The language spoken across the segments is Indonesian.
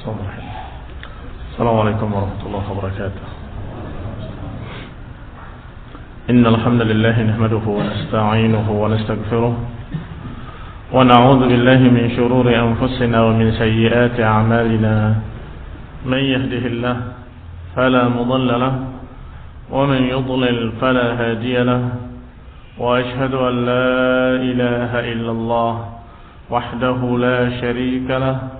السلام عليكم ورحمة الله وبركاته. إن الحمد لله نحمده ونستعينه ونستغفره ونعوذ بالله من شرور أنفسنا ومن سيئات أعمالنا. من يهده الله فلا مضل له ومن يضلل فلا هادي له. وأشهد أن لا إله إلا الله وحده لا شريك له.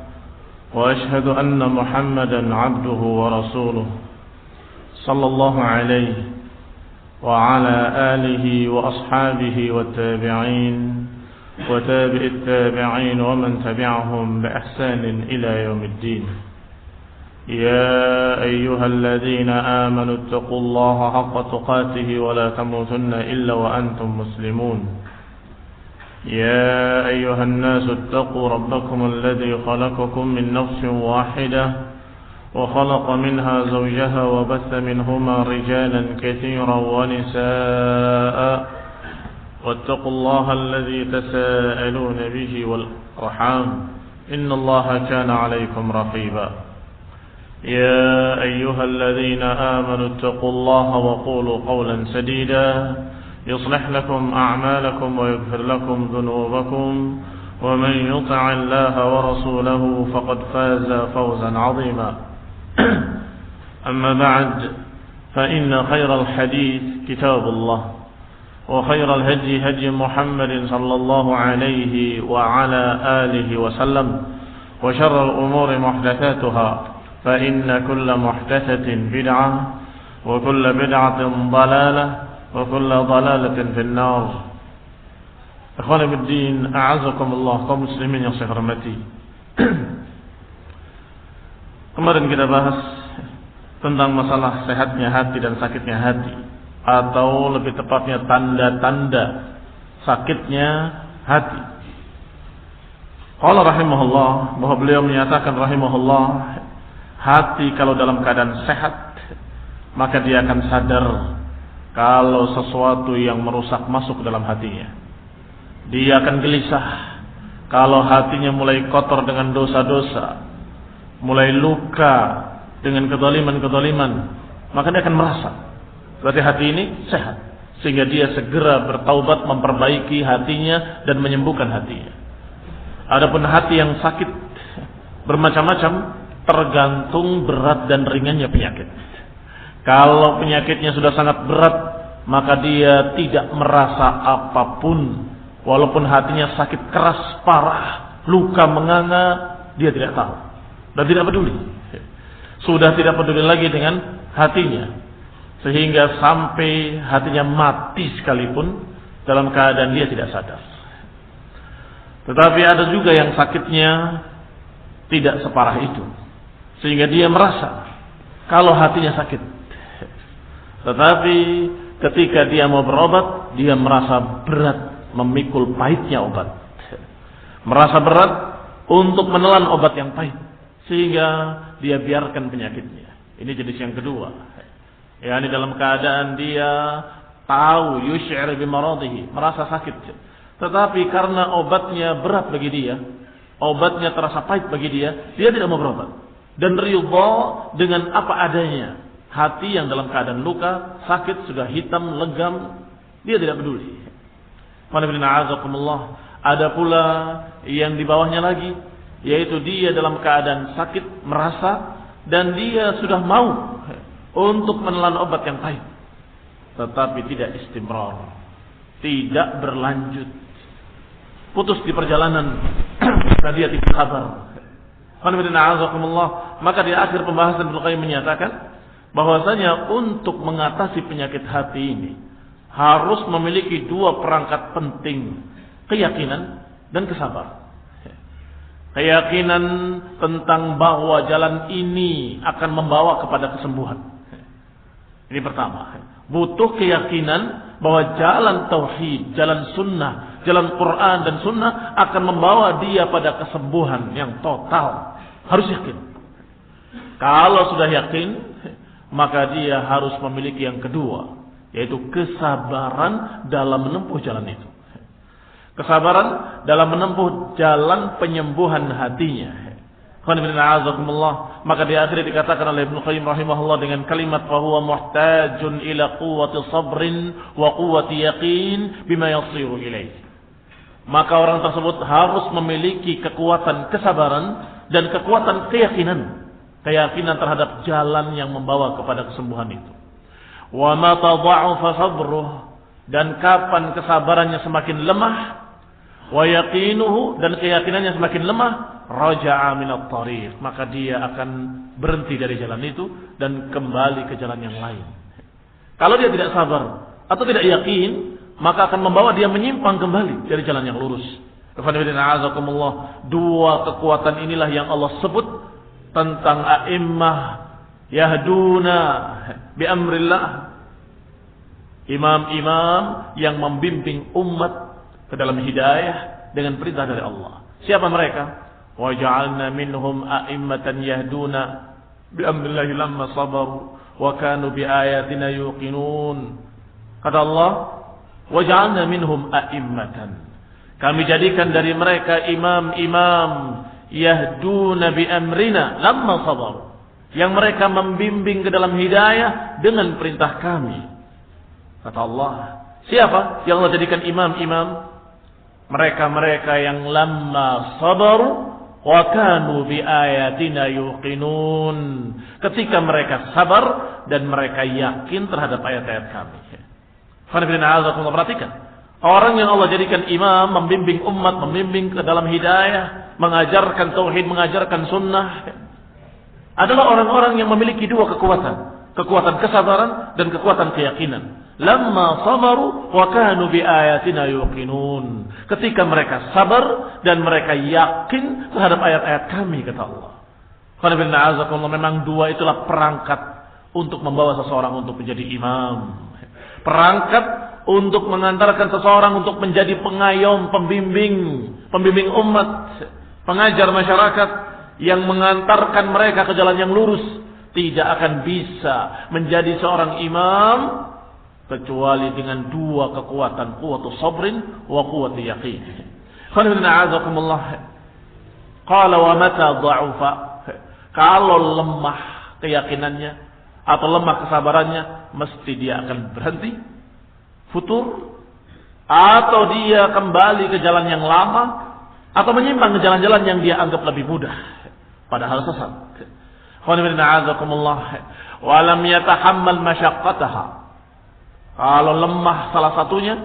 وأشهد أن محمدا عبده ورسوله صلى الله عليه وعلى آله وأصحابه والتابعين وتابع التابعين ومن تبعهم بإحسان إلى يوم الدين. يا أيها الذين آمنوا اتقوا الله حق تقاته ولا تموتن إلا وأنتم مسلمون. يا أيها الناس اتقوا ربكم الذي خلقكم من نفس واحدة وخلق منها زوجها وبث منهما رجالا كثيرا ونساء واتقوا الله الذي تساءلون به والأرحام إن الله كان عليكم رقيبا. يا أيها الذين آمنوا اتقوا الله وقولوا قولا سديدا يصلح لكم أعمالكم ويغفر لكم ذنوبكم ومن يطع الله ورسوله فقد فاز فوزا عظيما. أما بعد فإن خير الحديث كتاب الله وخير الهدي هدي محمد صلى الله عليه وعلى آله وسلم وشر الأمور محدثاتها فإن كل محدثة بدعة وكل بدعة ضلالة وكل ضلالة في النار. Ikhwan fillah, a'azakumullah, kaum muslimin yang saya hormati. Kemarin kita bahas tentang masalah sehatnya hati dan sakitnya hati, atau lebih tepatnya tanda-tanda sakitnya hati. Qala rahimahullah, bahwa beliau menyatakan rahimahullah, hati kalau dalam keadaan sehat maka dia akan sadar kalau sesuatu yang merusak masuk ke dalam hatinya. Dia akan gelisah kalau hatinya mulai kotor dengan dosa-dosa, mulai luka dengan kezaliman-kezaliman, maka dia akan merasa berarti hati ini sehat, sehingga dia segera bertaubat, memperbaiki hatinya dan menyembuhkan hatinya. Adapun hati yang sakit bermacam-macam, tergantung berat dan ringannya penyakit. Kalau penyakitnya sudah sangat berat, maka dia tidak merasa apapun. Walaupun hatinya sakit keras, parah, luka menganga, dia tidak tahu dan tidak peduli. Sudah tidak peduli lagi dengan hatinya, sehingga sampai hatinya mati sekalipun dalam keadaan dia tidak sadar. Tetapi ada juga yang sakitnya tidak separah itu, sehingga dia merasa kalau hatinya sakit. Tetapi ketika dia mau berobat, dia merasa berat memikul pahitnya obat. Merasa berat untuk menelan obat yang pahit, sehingga dia biarkan penyakitnya. Ini jenis yang kedua. Yani dalam keadaan dia tahu yusy'ir bimaradihi, merasa sakit. Tetapi karena obatnya berat bagi dia, obatnya terasa pahit bagi dia, dia tidak mau berobat. Dan ridha dengan apa adanya. Hati yang dalam keadaan luka, sakit, sudah hitam, legam, dia tidak peduli. Ada pula yang di bawahnya lagi, yaitu dia dalam keadaan sakit, merasa, dan dia sudah mau untuk menelan obat yang pahit, tetapi tidak istimrar, tidak berlanjut, putus di perjalanan, dan dia tidak sabar. Maka di akhir pembahasan Ibnu Qayyim menyatakan bahwasanya untuk mengatasi penyakit hati ini harus memiliki dua perangkat penting, keyakinan dan kesabaran. Keyakinan tentang bahwa jalan ini akan membawa kepada kesembuhan. Ini pertama. Butuh keyakinan bahwa jalan tauhid, jalan sunnah, jalan Quran dan sunnah akan membawa dia pada kesembuhan yang total. Harus yakin. Kalau sudah yakin, maka dia harus memiliki yang kedua, yaitu kesabaran dalam menempuh jalan itu. Kesabaran dalam menempuh jalan penyembuhan hatinya. Maka di akhir dikatakan oleh Ibnu Qayyim rahimahullah dengan kalimat bahwa muhtajun ila quwwati sabrin wa quwwati yaqin bima yasiru ilaih. Maka orang tersebut harus memiliki kekuatan kesabaran dan kekuatan keyakinan terhadap jalan yang membawa kepada kesembuhan itu. Wa ma tadha'afa sabruh, dan kapan kesabarannya semakin lemah, wa yaqinuhu, dan keyakinannya semakin lemah, raja'a minat tariq, maka dia akan berhenti dari jalan itu dan kembali ke jalan yang lain. Kalau dia tidak sabar atau tidak yakin, maka akan membawa dia menyimpang kembali dari jalan yang lurus. Dua kekuatan inilah yang Allah sebut tentang a'immah yahduna bi amrillah, imam-imam yang membimbing umat ke dalam hidayah dengan perintah dari Allah. Siapa mereka? وَجَعَلْنَا مِنْهُمْ أَئِمَّةً يَهْدُونَ بِأَمْرِ اللَّهِ لَمَّا صَبَرُوا وَكَانُوا بِآيَاتِنَا يُوقِنُونَ. Kata Allah, وَجَعَلْنَا مِنْهُمْ أَئِمَّةً, kami jadikan dari mereka imam-imam يَهْدُونَ بِأَمْرِنَا لَمَّا صَبَرُوا, yang mereka membimbing ke dalam hidayah dengan perintah kami. Kata Allah, siapa yang Allah jadikan imam-imam? Mereka-mereka yang lamma sabaru wa kanu bi ayatina yuqinun, ketika mereka sabar dan mereka yakin terhadap ayat-ayat kami. Perhatikan, orang yang Allah jadikan imam, membimbing umat, membimbing ke dalam hidayah, mengajarkan tauhid, mengajarkan sunnah, adalah orang-orang yang memiliki dua kekuatan kesabaran dan kekuatan keyakinan. Lamma sabaru wa kanu bi ayatina yuqinun, ketika mereka sabar dan mereka yakin terhadap ayat-ayat kami, kata Allah. Memang dua itulah perangkat untuk membawa seseorang untuk menjadi imam, perangkat untuk mengantarkan seseorang untuk menjadi pengayom, pembimbing umat, pengajar masyarakat yang mengantarkan mereka ke jalan yang lurus. Tidak akan bisa menjadi seorang imam kecuali dengan dua kekuatan, quwwatu sabrin wa quwwatu yaqin. Qala wa mata dha'ufa, kalau lemah keyakinannya atau lemah kesabarannya, mesti dia akan berhenti, futur, atau dia kembali ke jalan yang lama, atau menyimpang ke jalan-jalan yang dia anggap lebih mudah, padahal sesat. Walam yatahammal masyaqqataha, kalau lemah salah satunya,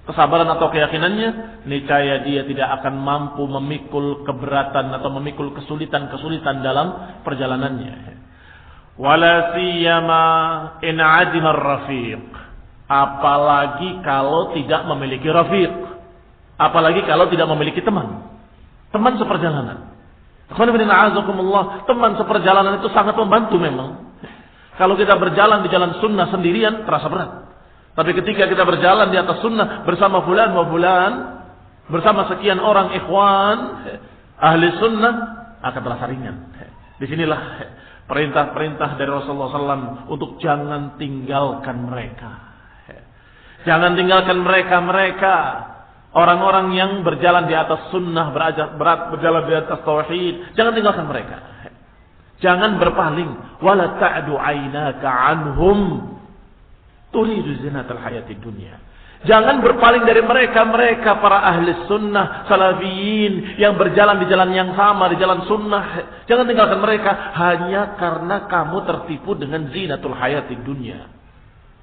kesabaran atau keyakinannya, niscaya dia tidak akan mampu memikul keberatan atau memikul kesulitan-kesulitan dalam perjalanannya. Wala siyama in adima rafiq, apalagi kalau tidak memiliki rafiq, apalagi kalau tidak memiliki teman seperjalanan. Teman seperjalanan itu sangat membantu memang. Kalau kita berjalan di jalan sunnah sendirian terasa berat. Tapi ketika kita berjalan di atas sunnah bersama fulan wa fulan, bersama sekian orang ikhwan ahli sunnah, akan terasa ringan. Disinilah perintah-perintah dari Rasulullah SAW untuk jangan tinggalkan mereka. Jangan tinggalkan mereka. Orang-orang yang berjalan di atas sunnah, berjalan di atas tauhid, jangan tinggalkan mereka. Jangan berpaling. Wala ta'du 'ainaka 'anhum turidu zinatal hayatid dunya. Jangan berpaling dari mereka para ahli sunnah, salafiyin yang berjalan di jalan yang sama, di jalan sunnah. Jangan tinggalkan mereka hanya karena kamu tertipu dengan zinatul hayatid dunya.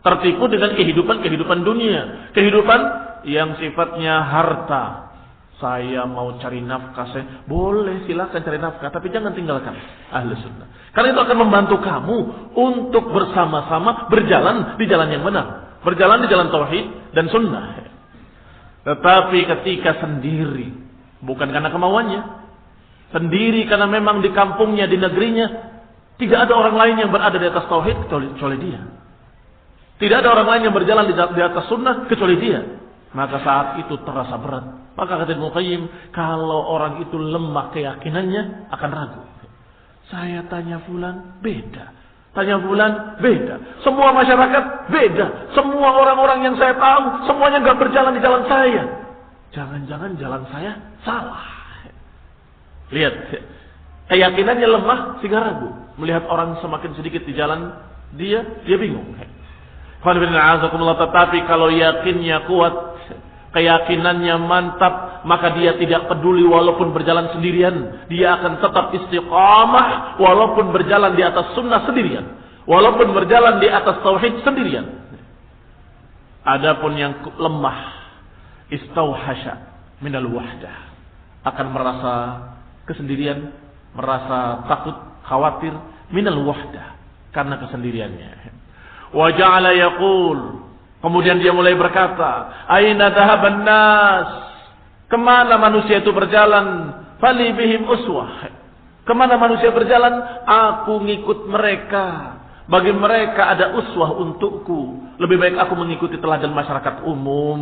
Tertipu dengan kehidupan dunia, kehidupan yang sifatnya harta. Saya mau cari nafkah, boleh silakan cari nafkah, tapi jangan tinggalkan ahli sunnah. Karena itu akan membantu kamu untuk bersama-sama berjalan di jalan yang benar, berjalan di jalan tauhid dan sunnah. Tetapi ketika sendiri, bukan karena kemauannya, sendiri karena memang di kampungnya, di negerinya, tidak ada orang lain yang berada di atas tauhid kecuali dia. Tidak ada orang lain yang berjalan di atas sunnah kecuali dia. Maka saat itu terasa berat. Maka kata Ibnu Qayyim, kalau orang itu lemah keyakinannya akan ragu. Saya tanya fulan, beda. Tanya fulan, beda. Semua masyarakat, beda. Semua orang-orang yang saya tahu, semuanya nggak berjalan di jalan saya. Jangan-jangan jalan saya salah. Lihat, Keyakinannya lemah sehingga ragu. Melihat orang semakin sedikit di jalan, dia bingung. Tetapi kalau yakinnya kuat, keyakinannya mantap, maka dia tidak peduli walaupun berjalan sendirian. Dia akan tetap istiqamah walaupun berjalan di atas sunnah sendirian. Walaupun berjalan di atas tauhid sendirian. Adapun yang lemah, istauhasha minal wahdah, akan merasa kesendirian, merasa takut, khawatir minal wahdah, karena kesendiriannya. Wa ja'ala yaqul, kemudian dia mulai berkata, aina dhahaban nas, kemana manusia itu berjalan? Fali bihim uswah, kemana manusia berjalan, aku ngikut mereka. Bagi mereka ada uswah untukku. Lebih baik aku mengikuti teladan masyarakat umum.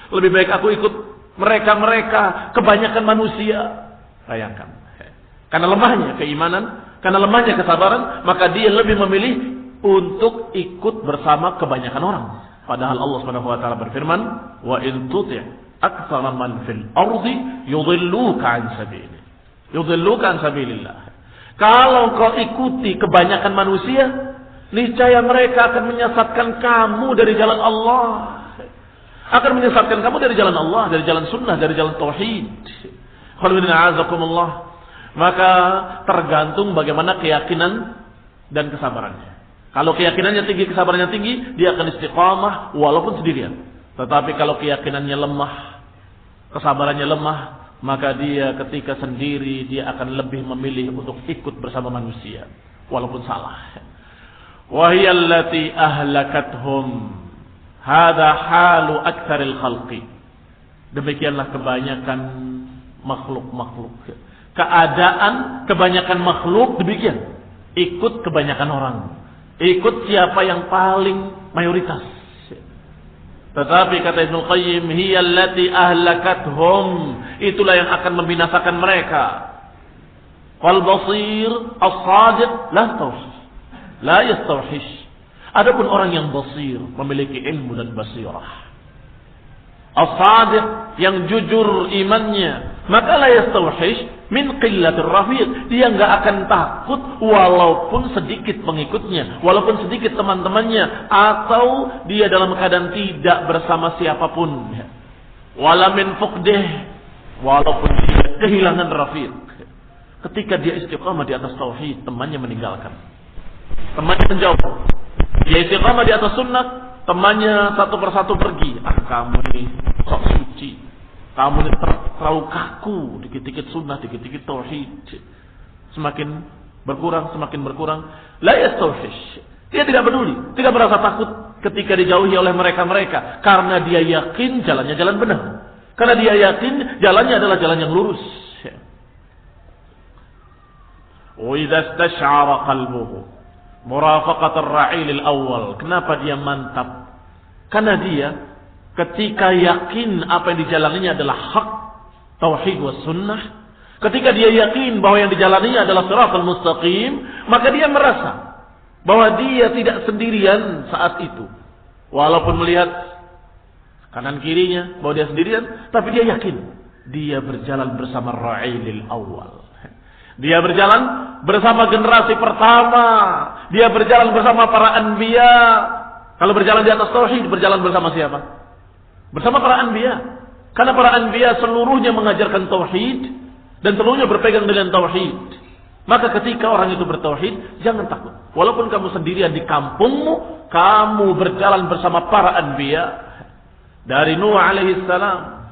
Lebih baik aku ikut mereka kebanyakan manusia. Bayangkan, karena lemahnya keimanan, karena lemahnya kesabaran, maka dia lebih memilih untuk ikut bersama kebanyakan orang. Padahal Allah Subhanahu wa taala berfirman, "Wa in tuti' aktsara man fil ardi yudhilluka an sabilillah." Yudhilluka an sabilillah. Kalau kau ikuti kebanyakan manusia, niscaya mereka akan menyesatkan kamu dari jalan Allah. Akan menyesatkan kamu dari jalan Allah, dari jalan sunnah, dari jalan tauhid. Maka tergantung bagaimana keyakinan dan kesabarannya. Kalau keyakinannya tinggi, kesabarannya tinggi, dia akan istiqamah walaupun sendirian. Tetapi kalau keyakinannya lemah, kesabarannya lemah, maka dia ketika sendiri dia akan lebih memilih untuk ikut bersama manusia walaupun salah. Wa hiya allati ahlakathum. Hadza halu aktsaril khalqi. Demikianlah kebanyakan makhluk-makhluk. Keadaan kebanyakan makhluk demikian. Ikut kebanyakan orang. Ikut siapa yang paling mayoritas. Tetapi kata Ibnu Qayyim, hiya allati ahlakathum, itulah yang akan membinasakan mereka. Wal basir as-sadiq la yastawhish. Adapun orang yang basir, memiliki ilmu dan basirah, as-sadiq, yang jujur imannya, maka la yastawhish min qillatir rafiq. Dia enggak akan takut walaupun sedikit pengikutnya, walaupun sedikit teman-temannya, atau dia dalam keadaan tidak bersama siapapun. Wala min fuqdih, walaupun dia kehilangan rafiq. Ketika dia istiqamah di atas tauhid, temannya meninggalkan, temannya menjauh. Dia istiqamah di atas sunnah, temannya satu persatu pergi. Kamu ini sok suci, kamu ini terlalu kaku, dikit-dikit sunnah, dikit-dikit tauhid. Semakin berkurang. La yastawhish. Dia tidak peduli, tidak merasa takut ketika dijauhi oleh mereka, karena dia yakin jalannya jalan benar. Karena dia yakin jalannya adalah jalan yang lurus. Wa idza istash'ara qalbuhu murafaqat ar-ra'il al-awwal. Kenapa dia mantap? Karena dia ketika yakin apa yang dijalaninya adalah hak, tauhid was sunnah, ketika dia yakin bahwa yang dijalaninya adalah shiratal mustaqim, maka dia merasa bahwa dia tidak sendirian saat itu. Walaupun melihat kanan kirinya bahwa dia sendirian, tapi dia yakin dia berjalan bersama ra'ilil awal. Dia berjalan bersama generasi pertama. Dia berjalan bersama para anbiya. Kalau berjalan di atas tauhid, berjalan bersama siapa? Bersama para anbiya. Karena para anbiya seluruhnya mengajarkan tauhid dan seluruhnya berpegang dengan tauhid. Maka ketika orang itu bertauhid, jangan takut. Walaupun kamu sendirian di kampungmu, kamu berjalan bersama para anbiya. Dari Nuh alaihi salam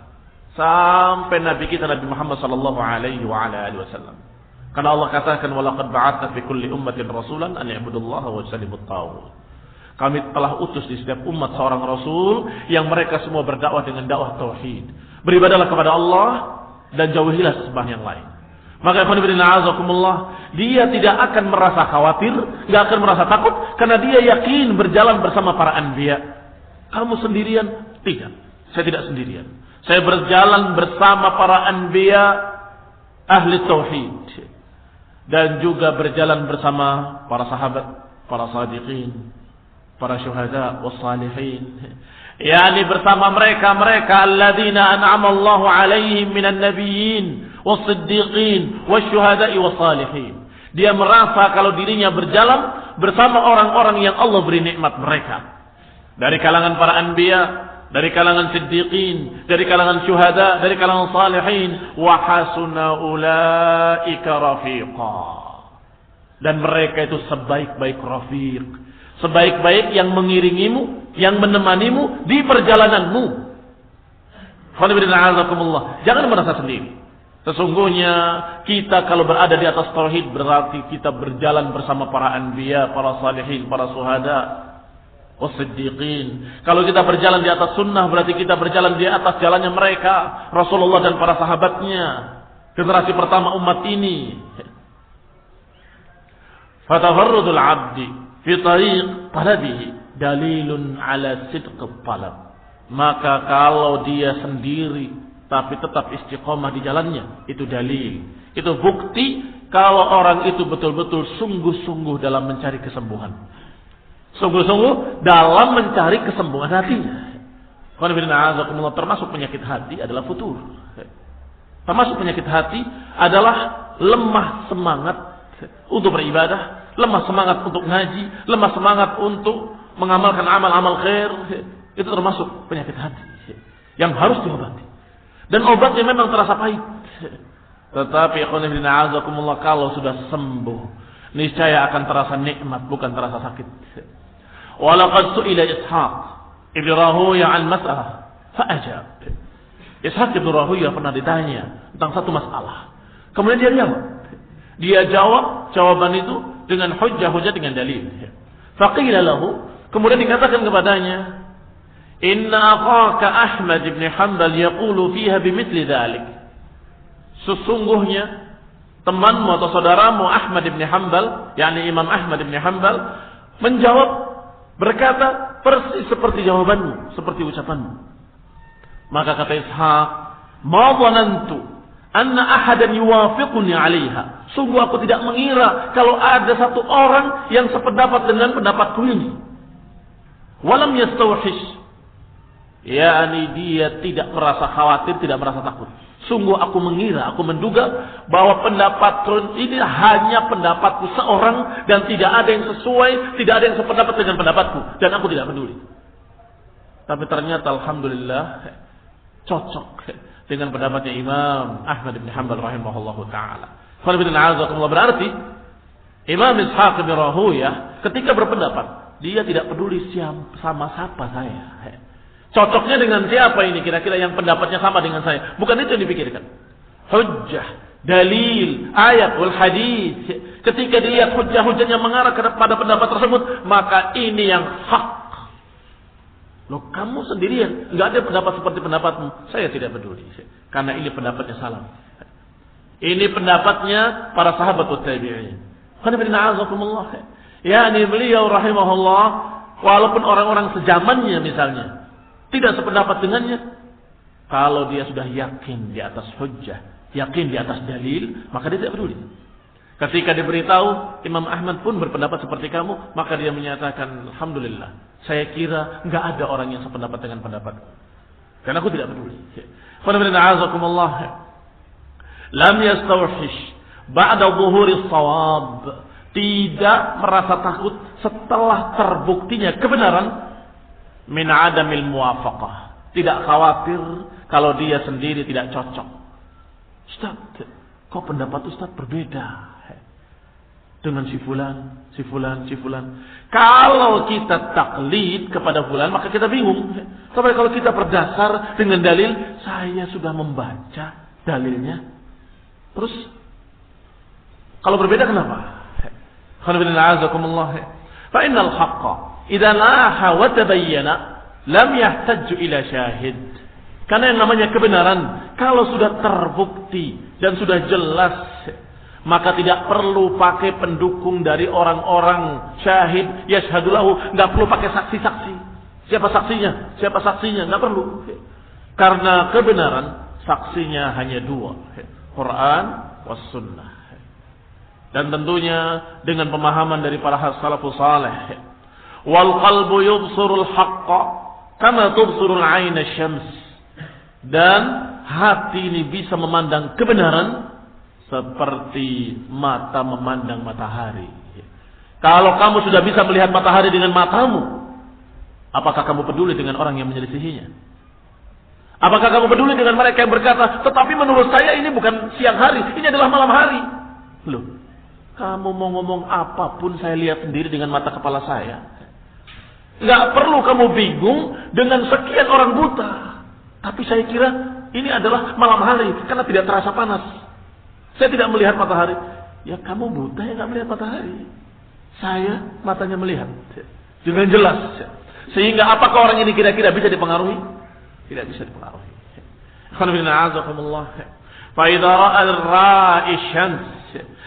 sampai Nabi kita Nabi Muhammad sallallahu alaihi wasallam. Karena Allah katakan, walaqad ba'atsna fi kulli ummatin rasulan an ya'budullaha wa yajtanibut taghut. Kami telah utus di setiap umat seorang rasul yang mereka semua berdakwah dengan dakwah tauhid. Beribadahlah kepada Allah dan jauhilah sesembahan yang lain. Maka ikhwan fillah azakumullah, dia tidak akan merasa khawatir, enggak akan merasa takut, karena dia yakin berjalan bersama para anbiya. Kamu sendirian? Tidak. Saya tidak sendirian. Saya berjalan bersama para anbiya ahli tauhid. Dan juga berjalan bersama para sahabat, para sadiqin, para syuhada wassalihin. Yani bersama mereka alladzina an'ama Allahu alaihim minan nabiyyin was-siddiqin, wasyuhada'i was-salihin. Dia merasa kalau dirinya berjalan bersama orang-orang yang Allah beri nikmat mereka. Dari kalangan para anbiya, dari kalangan siddiqin, dari kalangan syuhada, dari kalangan salihin, wa hasuna ulaika rafiqa. Dan mereka itu sebaik-baik rafiq, sebaik-baik yang mengiringimu, yang menemanimu di perjalananmu. Jangan merasa sendiri. Sesungguhnya kita kalau berada di atas tauhid berarti kita berjalan bersama para anbiya, para salihin, para syuhada, was-siddiqin. Kalau kita berjalan di atas sunnah berarti kita berjalan di atas jalannya mereka, Rasulullah dan para sahabatnya, generasi pertama umat ini. Fatafarrudul 'abdi fi tariq talabihi dalilun ala sidq talab. Maka kalau dia sendiri tapi tetap istiqomah di jalannya, itu dalil, itu bukti kalau orang itu betul-betul sungguh-sungguh dalam mencari kesembuhan, sungguh-sungguh dalam mencari kesembuhan hatinya. Termasuk penyakit hati adalah futur. Termasuk penyakit hati adalah lemah semangat untuk beribadah, lemah semangat untuk ngaji, lemah semangat untuk mengamalkan amal-amal khair. Itu termasuk penyakit hati yang harus diobati. Dan obatnya memang terasa pahit. Tetapi kalau sudah sembuh, niscaya akan terasa nikmat, bukan terasa sakit. Walaqad su'ila Ishaq ibn Rahuya an mas'alah fa'ajab. Ishaq ibn Rahuya pernah ditanya tentang satu masalah. Kemudian dia jawab. Dia jawab jawaban itu dengan hujjah dengan dalil. Faqila lahu, kemudian dikatakan kepadanya, Inna akhaka Ahmad ibn Hanbal yaqulu fiha bimithli dhalik. Sesungguhnya temanmu atau saudaramu Ahmad ibn Hanbal, yakni Imam Ahmad ibn Hanbal, menjawab, berkata persis seperti jawabanmu, seperti ucapanmu. Maka kata Ishaq, ma dhanantu anna ahadan yuwafiquni 'alaiha. Sungguh aku tidak mengira kalau ada satu orang yang sependapat dengan pendapatku ini. Walam yastawhish, yakni dia tidak merasa khawatir, tidak merasa takut. Sungguh aku mengira, aku menduga bahwa pendapat ini hanya pendapatku seorang dan tidak ada yang sesuai, tidak ada yang sependapat dengan pendapatku, dan aku tidak peduli. Tapi ternyata alhamdulillah cocok dengan pendapatnya Imam Ahmad bin Hanbal rahimahullahu taala. Berarti Imam Ishaq bin Rahuyah ketika berpendapat, dia tidak peduli sama siapa saya. Cocoknya dengan siapa ini kira-kira yang pendapatnya sama dengan saya. Bukan itu yang dipikirkan. Hujjah, dalil, ayat, wal hadis. Ketika dilihat hujjah-hujjahnya mengarah kepada pendapat tersebut, maka ini yang hak. Loh, kamu sendirian, nggak ada pendapat seperti pendapatmu. Saya tidak peduli. Karena ini pendapatnya salaf. Ini pendapatnya para sahabat tabi'in. Yani beliau rahimahullah, walaupun orang-orang sezamannya misalnya tidak sependapat dengannya, kalau dia sudah yakin di atas hujjah, yakin di atas dalil, maka dia tidak peduli. Ketika diberitahu Imam Ahmad pun berpendapat seperti kamu, maka dia menyatakan, alhamdulillah, saya kira enggak ada orang yang sependapat dengan pendapatku, karena aku tidak peduli. Lam yastawhish ba'da dhuhuri shawab, tidak merasa takut setelah terbuktinya kebenaran. Min adamil muwafaqah, tidak khawatir kalau dia sendiri tidak cocok. Ustaz, kok pendapat Ustaz berbeda dengan si fulan. Kalau kita taklid kepada fulan, maka kita bingung. Tapi kalau kita berdasar dengan dalil, saya sudah membaca dalilnya. Terus kalau berbeda kenapa? Fa innal haqqa idza laha wa tabayyana lam yahtaju ila syahid. Karena yang namanya kebenaran kalau sudah terbukti dan sudah jelas, maka tidak perlu pakai pendukung dari orang-orang syahid yashhadu lahu, enggak perlu pakai saksi-saksi. Siapa saksinya? Enggak perlu. Karena kebenaran saksinya hanya dua, Quran was sunnah. Dan tentunya dengan pemahaman dari para salafus saleh, wal qalbu yubsurul haqqa kama tubsurul 'aina syams. Dan hati ini bisa memandang kebenaran seperti mata memandang matahari. Kalau kamu sudah bisa melihat matahari dengan matamu, apakah kamu peduli dengan orang yang menyelisihinya? Apakah kamu peduli dengan mereka yang berkata, tetapi menurut saya ini bukan siang hari, ini adalah malam hari? Loh, kamu mau ngomong apapun saya lihat sendiri dengan mata kepala saya. Gak perlu kamu bingung dengan sekian orang buta. Tapi saya kira ini adalah malam hari karena tidak terasa panas. Saya tidak melihat matahari. Ya kamu buta ya gak melihat matahari. Saya matanya melihat dengan jelas. Sehingga apakah orang ini kira-kira bisa dipengaruhi? Tidak bisa dipengaruhi. Fa idza ra'a ar-ra'i syams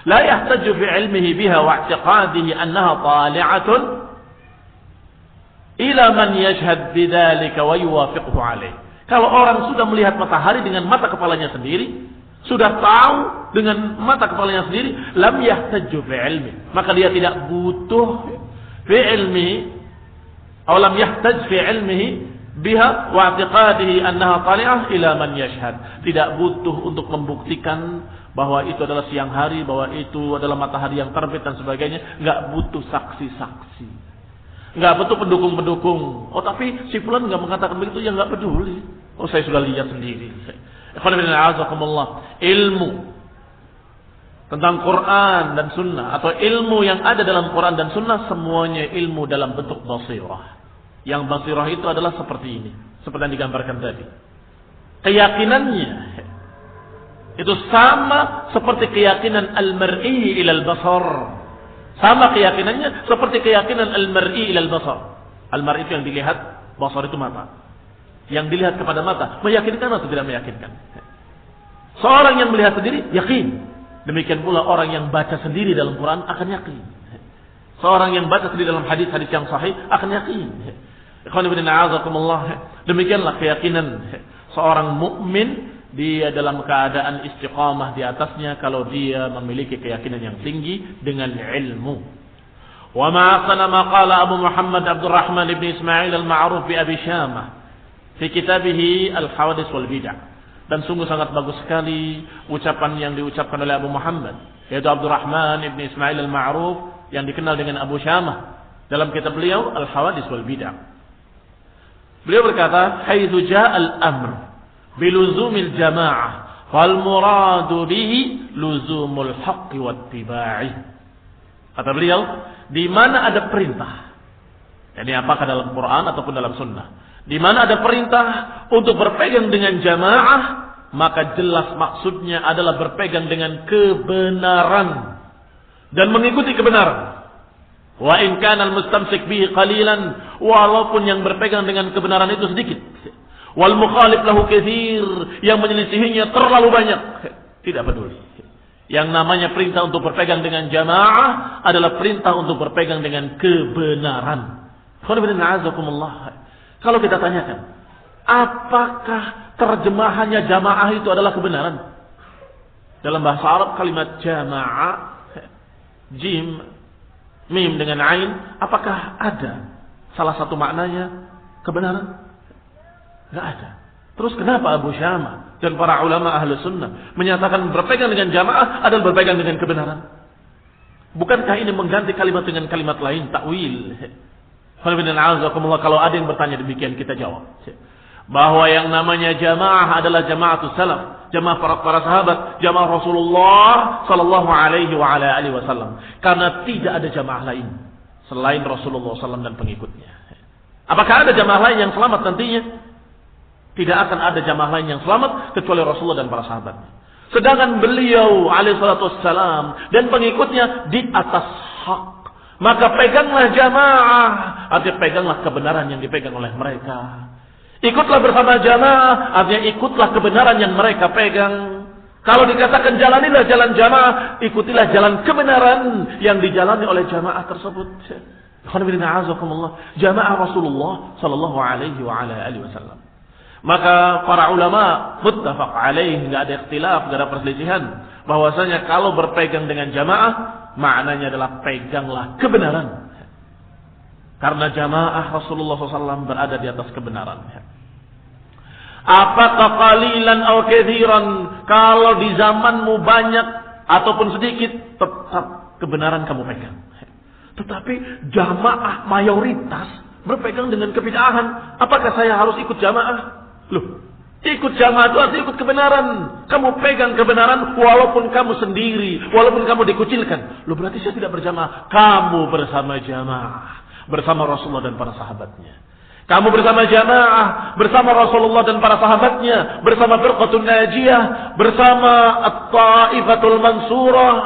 la yahtaju fi 'ilmihi biha wa i'tiqadihi annaha tali'atun ila man yashhad bidzalika wa yuwafiquhu 'alayh. Kalau orang sudah melihat matahari dengan mata kepalanya sendiri, sudah tahu dengan mata kepalanya sendiri, lam yahtaju fi 'ilmi, maka dia tidak butuh fi 'ilmihi atau lam yahtaj fi 'ilmihi biha wa i'tiqadihi annaha tali'ah ila man yashhad. Tidak butuh untuk membuktikan bahwa itu adalah siang hari, bahwa itu adalah matahari yang terbit dan sebagainya. Enggak butuh saksi-saksi, enggak butuh pendukung-pendukung. Oh tapi si fulan enggak mengatakan begitu, ya enggak peduli. Oh saya sudah lihat sendiri. Ilmu tentang Quran dan Sunnah atau ilmu yang ada dalam Quran dan Sunnah semuanya ilmu dalam bentuk basirah. Yang basirah itu adalah seperti ini, seperti yang digambarkan tadi. Keyakinannya itu sama seperti keyakinan al-mar'i ilal basar. Sama keyakinannya seperti keyakinan al-mar'i ilal basar. Al-mar'i itu yang dilihat, basar itu mata. Yang dilihat kepada mata, meyakinkan atau tidak meyakinkan? Seorang yang melihat sendiri, yakin. Demikian pula orang yang baca sendiri dalam Quran akan yakin. Seorang yang baca sendiri dalam hadis-hadis yang sahih akan yakin. Demikianlah keyakinan seorang mukmin, dia dalam keadaan istiqamah di atasnya kalau dia memiliki keyakinan yang tinggi dengan ilmu. Wa ma qala ma qala Abu Muhammad Abdurrahman ibn Ismail al-Ma'ruf bi Abi Syamah fi kitabih Al-Hawadits wal Bid'ah. Dan sungguh sangat bagus sekali ucapan yang diucapkan oleh Abu Muhammad, yaitu Abdurrahman ibn Ismail al-Ma'ruf yang dikenal dengan Abu Syamah dalam kitab beliau Al-Hawadits wal Bid'ah. Beliau berkata, "Haitsu ja'al amr biluzumil jamaah wal muradu bihi luzumul haqqi wattiba'i." Kata beliau, di mana ada perintah, ini apakah dalam Quran ataupun dalam Sunnah, di mana ada perintah untuk berpegang dengan jamaah, maka jelas maksudnya adalah berpegang dengan kebenaran dan mengikuti kebenaran. Wa in kana al-mustamsik bihi qalilan, walaupun yang berpegang dengan kebenaran itu sedikit. Wal mukhalif lahu katsir, yang menyelisihinya terlalu banyak. Tidak peduli. Yang namanya perintah untuk berpegang dengan jamaah adalah perintah untuk berpegang dengan kebenaran. Kalau kita tanyakan, apakah terjemahannya jamaah itu adalah kebenaran? Dalam bahasa Arab kalimat jamaah, jim, mim dengan ain, apakah ada salah satu maknanya kebenaran? Tidak ada. Terus kenapa Abu Syamah dan para ulama ahli sunnah menyatakan berpegang dengan jamaah adalah berpegang dengan kebenaran? Bukankah ini mengganti kalimat dengan kalimat lain, takwil? Kalau ada yang bertanya demikian, kita jawab bahwa yang namanya jamaah adalah jamaatus salaf, jamaah para sahabat, jamaah Rasulullah sallallahu alaihi wa ala alihi wasallam. Karena tidak ada jamaah lain selain Rasulullah sallallahu dan pengikutnya. Apakah ada jamaah lain yang selamat nantinya? Tidak akan ada jamaah lain yang selamat kecuali Rasulullah dan para sahabat. Sedangkan beliau alaihi salatu wassalam dan pengikutnya di atas hak. Maka peganglah jamaah, artinya peganglah kebenaran yang dipegang oleh mereka. Ikutlah bersama jamaah, artinya ikutlah kebenaran yang mereka pegang. Kalau dikatakan jalanilah jalan jamaah, ikutilah jalan kebenaran yang dijalani oleh jamaah tersebut. Jamaah Rasulullah sallallahu alaihi wa ala alihi wasallam. Maka para ulama muttafaq alaih, enggak ada ikhtilaf, enggak ada perselisihan bahwasanya kalau berpegang dengan jamaah maknanya adalah peganglah kebenaran. Karena jamaah Rasulullah SAW berada di atas kebenaran. Apakah qalilan aw katsiran? Kalau di zamanmu banyak ataupun sedikit, tetap kebenaran kamu pegang. Tetapi jamaah mayoritas berpegang dengan kebid'ahan. Apakah saya harus ikut jamaah? Loh, ikut jamaah itu artinya ikut kebenaran. Kamu pegang kebenaran walaupun kamu sendiri, walaupun kamu dikucilkan. Loh, berarti saya tidak berjamaah. Kamu bersama jamaah, bersama Rasulullah dan para sahabatnya. Kamu bersama jamaah, bersama Rasulullah dan para sahabatnya, bersama Firqatun Najiyah, bersama At-Taifatul Mansurah,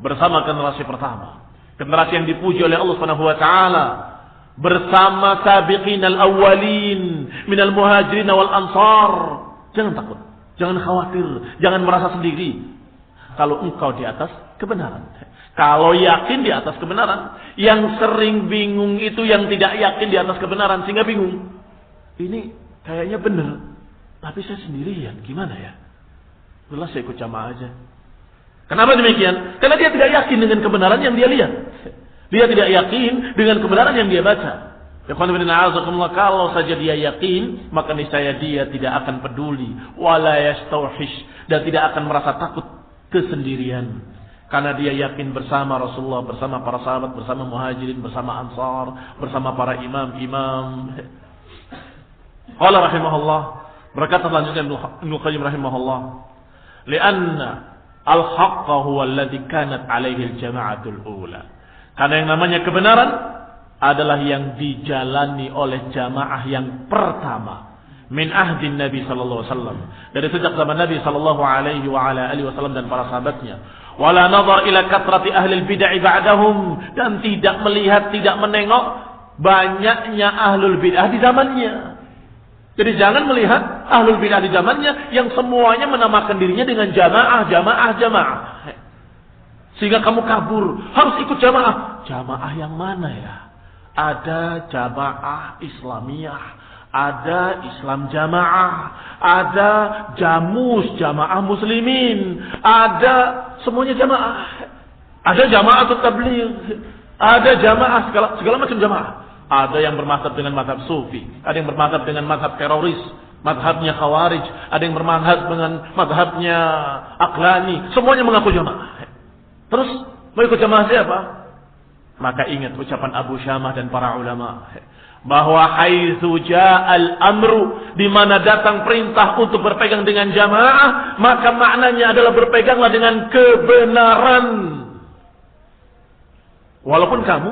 bersama generasi pertama, generasi yang dipuji oleh Allah Subhanahu wa taala, bersama sabiqinal awwalin minal muhajirin wal ansar. Jangan takut, jangan khawatir, jangan merasa sendiri. Kalau engkau di atas kebenaran, kalau yakin di atas kebenaran. Yang sering bingung itu yang tidak yakin di atas kebenaran, sehingga bingung. Ini kayaknya benar, tapi saya sendirian, gimana ya? Jelas saya ikut jamaah aja. Kenapa demikian? Karena dia tidak yakin dengan kebenaran yang dia lihat. Dia tidak yakin dengan kebenaran yang dia baca. Kalau saja dia yakin, maka niscaya dia tidak akan peduli, wala yastauhish, dan tidak akan merasa takut kesendirian. Karena dia yakin bersama Rasulullah, bersama para sahabat, bersama muhajirin, bersama ansar, bersama para imam-imam. Qala rahimahullah, berkata selanjutnya Ibnu Qayyim rahimahullah, "Li'anna al-haqqa huwa alladhi kanat 'alaihi al-jama'atul ula." Karena yang namanya kebenaran adalah yang dijalani oleh jamaah yang pertama. Min ahdin Nabi sallallahu alaihi wasallam, dari sejak zaman Nabi sallallahu alaihi wa ala alihi wasallam dan para sahabatnya. Wala nazar ila katrati ahli bid'ah ba'dahum, dan tidak melihat, tidak menengok banyaknya ahlul bid'ah di zamannya. Jadi jangan melihat ahlul bid'ah di zamannya yang semuanya menamakan dirinya dengan jamaah. Sehingga kamu kabur, harus ikut jamaah. Jamaah yang mana ya? Ada jamaah Islamiyah, ada Islam jamaah, ada jamus jamaah muslimin, ada semuanya jamaah. Ada jamaah tabligh, ada jamaah segala macam jamaah. Ada yang bermadzhab dengan mazhab sufi, ada yang bermadzhab dengan mazhab teroris, mazhabnya khawarij, ada yang bermadzhab dengan mazhabnya aqlani, semuanya mengaku jamaah. Terus mau ikut jamaah siapa? Maka ingat ucapan Abu Syamah dan para ulama, bahwa haitsu ja'al amru, di mana datang perintah untuk berpegang dengan jamaah, maka maknanya adalah berpeganglah dengan kebenaran. Walaupun kamu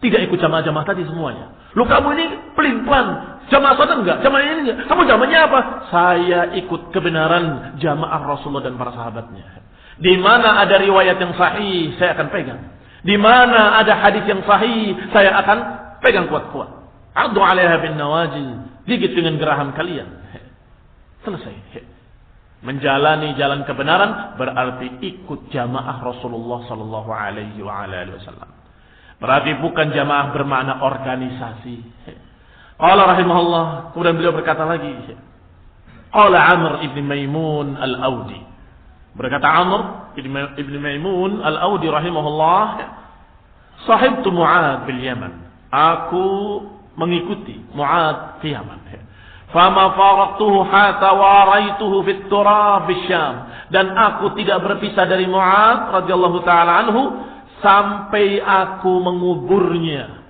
tidak ikut jamaah-jamaah tadi semuanya. Lu kamu ini pelin-pelan, jamaah sana enggak, jamaah ini enggak. Kamu jamaahnya apa? Saya ikut kebenaran jamaah Rasulullah dan para sahabatnya. Di mana ada riwayat yang sahih, saya akan pegang. Di mana ada hadis yang sahih, saya akan pegang kuat-kuat. Addu 'alaiha bin nawajil, gigit dengan geraham kalian. Selesai. Menjalani jalan kebenaran berarti ikut jamaah Rasulullah sallallahu alaihi wasallam. Berarti bukan jamaah bermakna organisasi. Qala rahimahullah, kemudian beliau berkata lagi. Qala Amr ibn Maimun al-Audi. Berkata Amr ibn Maimun al-Audi rahimahullah, sahibtu Mu'ad bil Yaman. Aku mengikuti Mu'ad di Yaman. Fama faraqtuhu hatta waraituhu fit turab bisyam. Dan aku tidak berpisah dari Mu'ad radhiyallahu taala anhu sampai aku menguburnya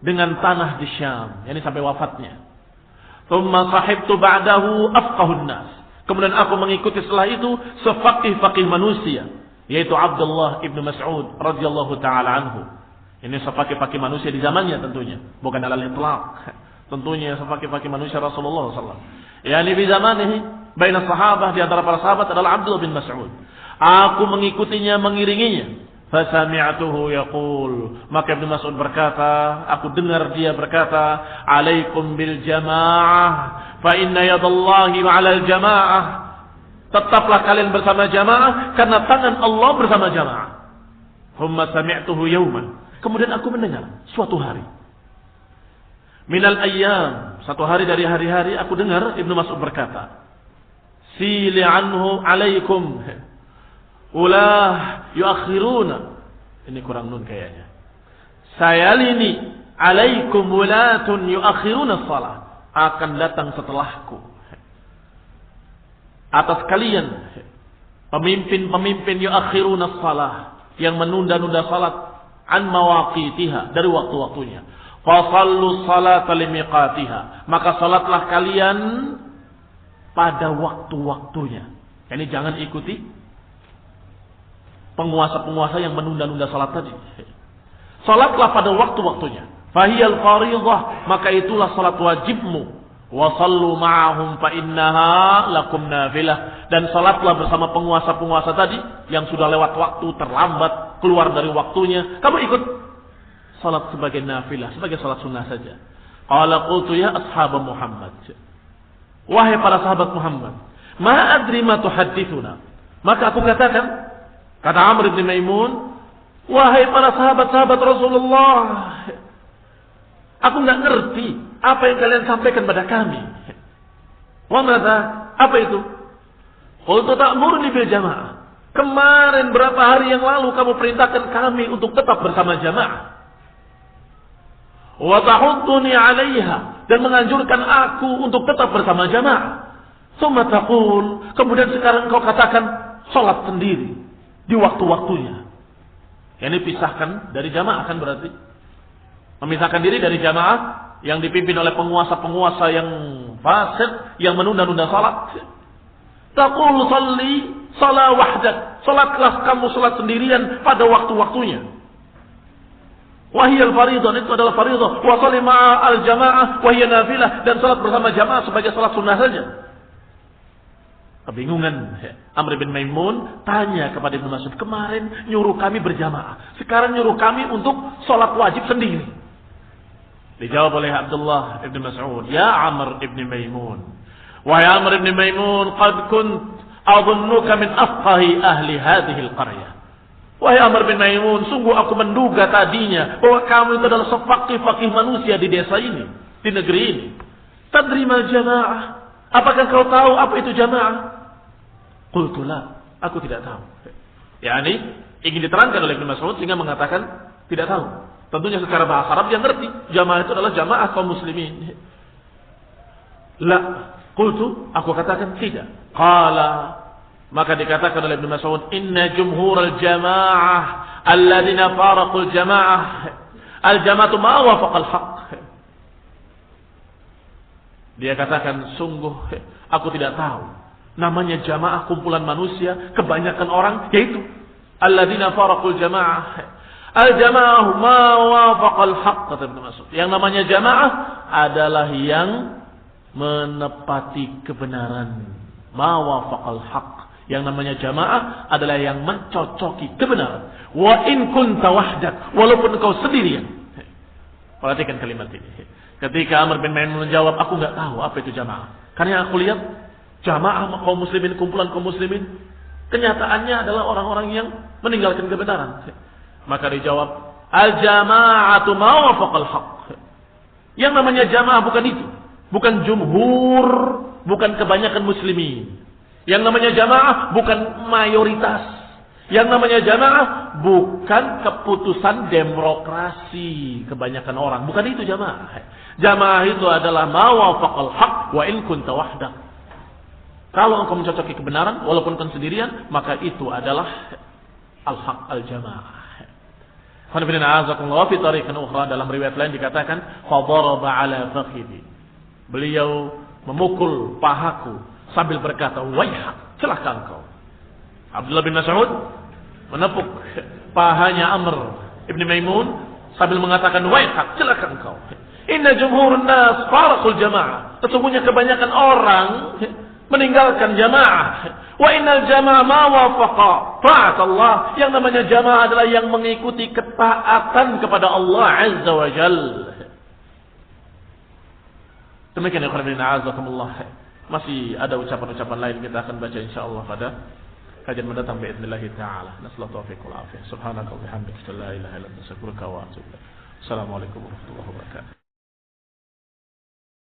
dengan tanah di Syam, yakni sampai wafatnya. Tsumma sahibtu ba'dahu afqahun nas. Kemudian aku mengikuti setelah itu sefaqih-faqih manusia, yaitu Abdullah ibn Mas'ud radhiyallahu taala anhu. Ini sefaqih-faqih manusia di zamannya tentunya, bukan alal itlaq. Tentunya sefaqih-faqih manusia Rasulullah sallallahu alaihi wasallam. Yani di zamanihi baina sahabah, di antara para sahabat adalah Abdullah bin Mas'ud. Aku mengikutinya, mengiringinya. Fasami'atuhu yaqul, maka Ibnu Mas'ud berkata, aku dengar dia berkata, alaikum bil jamaah fa inna yadallahi 'alal jamaah. Tetaplah kalian bersama jamaah karena tangan Allah bersama jamaah. Thumma sami'tuhu yawman, kemudian aku mendengar suatu hari, minal ayyam, satu hari dari hari-hari, aku dengar Ibnu Mas'ud berkata, sili anhu alaikum ulah yuakhiruna. Ini kurang nun kayaknya. Sayalini alaikum ulatun yuakhiruna shalah. Akan datang setelahku atas kalian pemimpin-pemimpin yuakhiruna shalah, yang menunda-nunda salat an mawaqitiha, dari waktu-waktunya. Fasallu salata limiqatiha, maka salatlah kalian pada waktu-waktunya. Yani jangan ikuti penguasa-penguasa yang menunda-nunda salat tadi. Salatlah pada waktu-waktunya. Fahiyal fariidhah, maka itulah salat wajibmu. Wa sallu ma'ahum fa innaha lakum nafilah, dan salatlah bersama penguasa-penguasa tadi yang sudah lewat waktu, terlambat, keluar dari waktunya. Kamu ikut salat sebagai nafilah, sebagai salat sunnah saja. Qala qultu ya ashab Muhammad, wahai para sahabat Muhammad, ma adri ma tuhadditsuna. Maka aku katakan, kata Amr bin Maimun, wahai para sahabat-sahabat Rasulullah, aku enggak ngerti apa yang kalian sampaikan pada kami. Wa madza? Apa itu? Qultu ta'muruni bil jamaah. Kemarin berapa hari yang lalu kamu perintahkan kami untuk tetap bersama jamaah. Wa tahudduni 'alaiha, dan menganjurkan aku untuk tetap bersama jamaah. Tsumma taqul, kemudian sekarang kau katakan salat sendiri di waktu-waktunya. Yani pisahkan dari jamaah kan berarti. Memisahkan diri dari jamaah yang dipimpin oleh penguasa-penguasa yang fasik, yang menunda-nunda salat. Taqul salli salat wahdak, salatlah kamu salat sendirian pada waktu-waktunya. Wahiyal fariidhah, itu adalah fariidhah. Wa salli ma'al jamaah wahiyal nafilah, dan salat bersama jamaah sebagai salat sunnah saja. Kebingungan Amr bin Maimun tanya kepada Ibnu Mas'ud, kemarin nyuruh kami berjamaah, sekarang nyuruh kami untuk salat wajib sendiri. Dijawab oleh Abdullah ibn Mas'ud, ya Amr ibn Maimun, wahai Amr ibn Maimun, qad kunt adhunnuka min afqahi ahli hadhihi al-qaryah. Wahai Amr bin Maimun, sungguh aku menduga tadinya bahwa kamu itu adalah sefaqih-faqih manusia di desa ini, di negeri ini. Tadri mal jamaah, apakah kau tahu apa itu jamaah? Qultu la, aku tidak tahu. Yani ingin diterangkan oleh Ibnu Mas'ud sehingga mengatakan tidak tahu. Tentunya secara bahasa Arab dia ngerti, jamaah itu adalah jamaah kaum muslimin. La, qultu, aku katakan tidak. Qala, maka dikatakan oleh Ibnu Mas'ud, inna jumhurul jamaah alladziina faraqul jamaah al-jamaatu ma wafaqal haqq. Dia katakan, sungguh aku tidak tahu namanya jamaah, kumpulan manusia, kebanyakan orang, yaitu alladziina faraqul jamaah. Al-jamaah ma wafaqal haqq, kata Ibnu Mas'ud. Yang namanya jamaah adalah yang menepati kebenaran. Ma wafaqal haqq. Yang namanya jamaah adalah yang mencocoki kebenaran. Wa in kunta wahdak, walaupun kau sendirian. Perhatikan kalimat ini. Ketika Amr bin Maimun menjawab, aku enggak tahu apa itu jamaah. Karena aku lihat jamaah kaum muslimin, kumpulan kaum muslimin, kenyataannya adalah orang-orang yang meninggalkan kebenaran. Maka dijawab, al-jama'atu ma wafaqal haqq. Yang namanya jamaah bukan itu, bukan jumhur, bukan kebanyakan muslimin. Yang namanya jamaah bukan mayoritas. Yang namanya jamaah bukan keputusan demokrasi kebanyakan orang, bukan itu jamaah. Jamaah itu adalah ma wafaqal haqq wa in kunta wahdak. Kalau engkau mencocoki kebenaran walaupun kau sendirian, maka itu adalah al-haq al-jamaah. Fi tariqin ukhra, dalam riwayat lain dikatakan fadaraba ala fakhidi. Beliau memukul pahaku sambil berkata, "Waihak, celaka engkau." Abdullah bin Mas'ud menepuk pahanya Amr ibn Maimun sambil mengatakan, "Waihak, celaka engkau. Inna jumhurun nas faraqul jamaah." Sesungguhnya kebanyakan orang meninggalkan jamaah. Wa innal jamaah ma wafaqa ta'at Allah. Yang namanya jamaah adalah yang mengikuti ketaatan kepada Allah Azza wa Jalla. Demikian ya khairin a'azakumullah. Masih ada ucapan-ucapan lain kita akan baca insyaallah pada kajian mendatang باذنillah taala. Nasallahu taufiq wal afiyah. Subhanaka wa bihamdika la ilaha illa anta astaghfiruka wa atubu ilaik. Assalamualaikum warahmatullahi wabarakatuh.